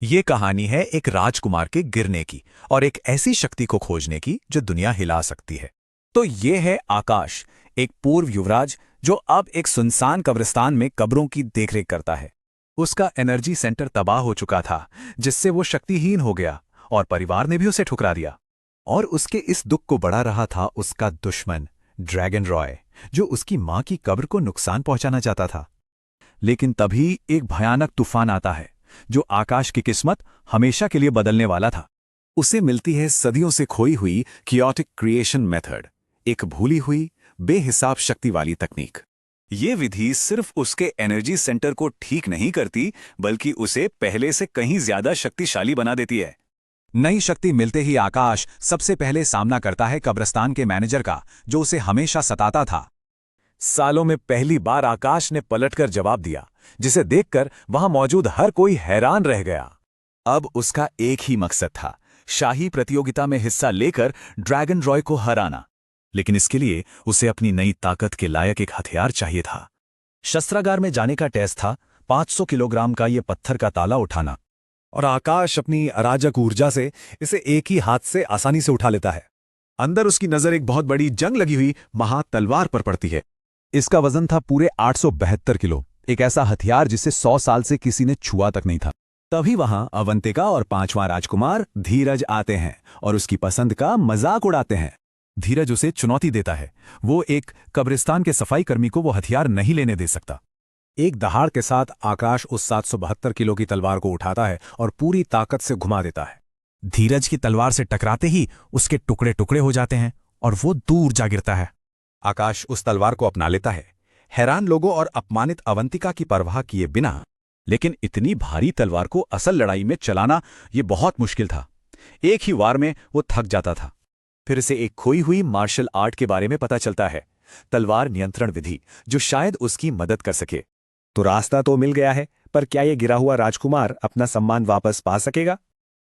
ये कहानी है एक राजकुमार के गिरने की और एक ऐसी शक्ति को खोजने की जो दुनिया हिला सकती है। तो ये है आकाश, एक पूर्व युवराज जो अब एक सुनसान कब्रिस्तान में कब्रों की देखरेख करता है। उसका एनर्जी सेंटर तबाह हो चुका था, जिससे वो शक्तिहीन हो गया और परिवार ने भी उसे ठुकरा दिया। और उसके इस दुख को बढ़ा रहा था उसका दुश्मन ड्रैगन रॉय, जो उसकी मां की कब्र को नुकसान पहुंचाना चाहता था। लेकिन तभी एक भयानक तूफान आता है जो आकाश की किस्मत हमेशा के लिए बदलने वाला था। उसे मिलती है सदियों से खोई हुई कियोटिक क्रिएशन मेथड, एक भूली हुई बेहिसाब शक्ति वाली तकनीक। ये विधि सिर्फ उसके एनर्जी सेंटर को ठीक नहीं करती, बल्कि उसे पहले से कहीं ज्यादा शक्तिशाली बना देती है। नई शक्ति मिलते ही आकाश सबसे पहले सामना करता है कब्रिस्तान के मैनेजर का, जो उसे हमेशा सताता था। सालों में पहली बार आकाश ने पलटकर जवाब दिया, जिसे देखकर वहां मौजूद हर कोई हैरान रह गया। अब उसका एक ही मकसद था, शाही प्रतियोगिता में हिस्सा लेकर ड्रैगन रॉय को हराना। लेकिन इसके लिए उसे अपनी नई ताकत के लायक एक हथियार चाहिए था। शस्त्रागार में जाने का टेस्ट था 500 किलोग्राम का ये पत्थर का ताला उठाना, और आकाश अपनी अराजक ऊर्जा से इसे एक ही हाथ से आसानी से उठा लेता है। अंदर उसकी नजर एक बहुत बड़ी जंग लगी हुई महातलवार पर पड़ती है। इसका वजन था पूरे 872 किलो, एक ऐसा हथियार जिसे 100 साल से किसी ने छुआ तक नहीं था। तभी वहां अवंतिका और पांचवां राजकुमार धीरज आते हैं और उसकी पसंद का मजाक उड़ाते हैं। धीरज उसे चुनौती देता है, वो एक कब्रिस्तान के सफाई कर्मी को वो हथियार नहीं लेने दे सकता। एक दहाड़ के साथ आकाश उस 772 किलो की तलवार को उठाता है और पूरी ताकत से घुमा देता है। धीरज की तलवार से टकराते ही उसके टुकड़े टुकड़े हो जाते हैं और वो दूर जा गिरता है। आकाश उस तलवार को अपना लेता है, हैरान लोगों और अपमानित अवंतिका की परवाह किए बिना। लेकिन इतनी भारी तलवार को असल लड़ाई में चलाना ये बहुत मुश्किल था। एक ही वार में वो थक जाता था। फिर से एक खोई हुई मार्शल आर्ट के बारे में पता चलता है, तलवार नियंत्रण विधि, जो शायद उसकी मदद कर सके। तो रास्ता तो मिल गया है, पर क्या ये गिरा हुआ राजकुमार अपना सम्मान वापस पा सकेगा?